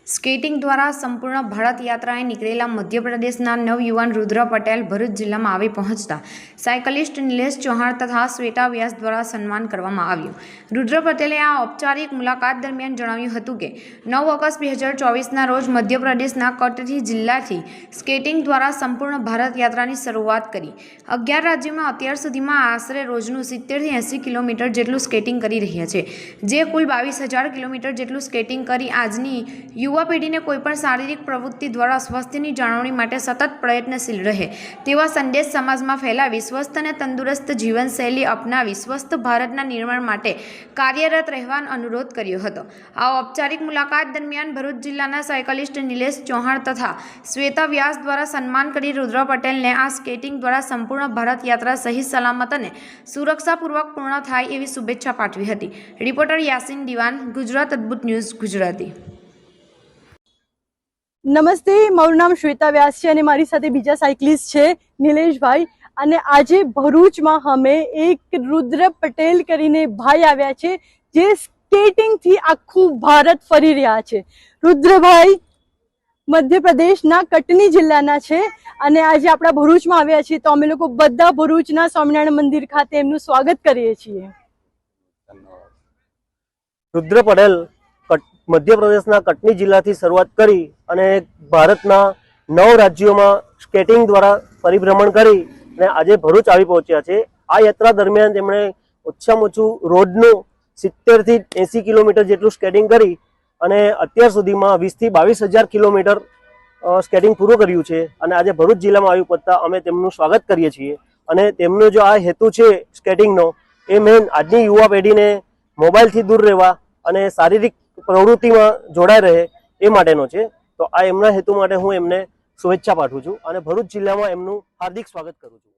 Skating દ્વારા સંપૂર્ણ ભારત યાત્રાએ નીકળેલા મધ્યપ્રદેશના નવયુવાન રુદ્ર પટેલ ભરૂચ જિલ્લામાં આવી પહોંચતા સાયકલિસ્ટ નિલેશ ચૌહાણ તથા શ્વેતા વ્યાસ દ્વારા સન્માન કરવામાં આવ્યું. રુદ્ર પટેલે આ ઔપચારિક મુલાકાત દરમિયાન જણાવ્યું હતું કે 9 ઓગસ્ટ 2024ના રોજ મધ્યપ્રદેશના કટની જિલ્લાથી સ્કેટિંગ દ્વારા સંપૂર્ણ ભારત યાત્રાની શરૂઆત કરી 11 રાજ્યોમાં અત્યાર સુધીમાં આશરે રોજનું 70થી 80 કિલોમીટર જેટલું સ્કેટિંગ કરી રહ્યા છે, જે કુલ 22,000 કિલોમીટર જેટલું સ્કેટિંગ કરી આજની યુવા પેઢીને કોઈપણ શારીરિક પ્રવૃત્તિ દ્વારા સ્વાસ્થ્યની જાળવણી માટે સતત પ્રયત્નશીલ રહે તેવા સંદેશ સમાજમાં ફેલાવી સ્વસ્થ અને તંદુરસ્ત જીવનશૈલી અપનાવી સ્વસ્થ ભારતના નિર્માણ માટે કાર્યરત રહેવાનો અનુરોધ કર્યો હતો. આ ઔપચારિક મુલાકાત દરમિયાન ભરૂચ જિલ્લાના સાયકલિસ્ટ નિલેશ ચૌહાણ તથા શ્વેતા વ્યાસ દ્વારા સન્માન કરી રુદ્ર પટેલને આ સ્કેટિંગ દ્વારા સંપૂર્ણ ભારત યાત્રા સહી સલામત અને સુરક્ષાપૂર્વક પૂર્ણ થાય એવી શુભેચ્છા પાઠવી હતી. રિપોર્ટર યાસીન દિવાન, ગુજરાત અદ્ભુત ન્યૂઝ, ગુજરાતી. નમસ્તે, મારું નામ શ્વેતા વ્યાસ છે અને મારી સાથે બીજા સાયકલિસ્ટ છે નિલેશભાઈ. અને આજે ભરૂચમાં અમે એક રુદ્ર પટેલ કરીને ભાઈ આવ્યા છે જે સ્કેટિંગથી આખું ભારત ફરી રહ્યા છે. રુદ્રભાઈ મધ્યપ્રદેશના કટની જિલ્લાના છે અને આજે આપણા ભરૂચમાં આવ્યા છીએ, તો અમે લોકો બધા ભરૂચના સ્વામિનારાયણ મંદિર ખાતે એમનું સ્વાગત કરીએ છીએ. રુદ્ર પટેલ મધ્યપ્રદેશના કટની જિલ્લાથી શરૂઆત કરી અને ભારતના 9 રાજ્યોમાં સ્કેટિંગ દ્વારા પરિભ્રમણ કરી અને આજે ભરૂચ આવી પહોંચ્યા છે. આ યાત્રા દરમિયાન તેમણે ઓછામાં ઓછું રોજનું 70થી 80 કિલોમીટર જેટલું સ્કેટિંગ કરી અને અત્યાર સુધીમાં 20થી 22,000 કિલોમીટર સ્કેટિંગ પૂરું કર્યું છે. અને આજે ભરૂચ જિલ્લામાં આવી પહોંચતા અમે તેમનું સ્વાગત કરીએ છીએ. અને તેમનો જો આ હેતુ છે સ્કેટિંગનો, એ મેન આજની યુવા પેઢીને મોબાઈલથી દૂર રહેવા અને શારીરિક પ્રવૃત્તિમાં જોડાઈ રહે એ માટેનો છે. તો આ એમના હેતુ માટે હું એમને શુભેચ્છા પાઠવું છું અને ભરૂચ જિલ્લામાં એમનું હાર્દિક સ્વાગત કરું છું.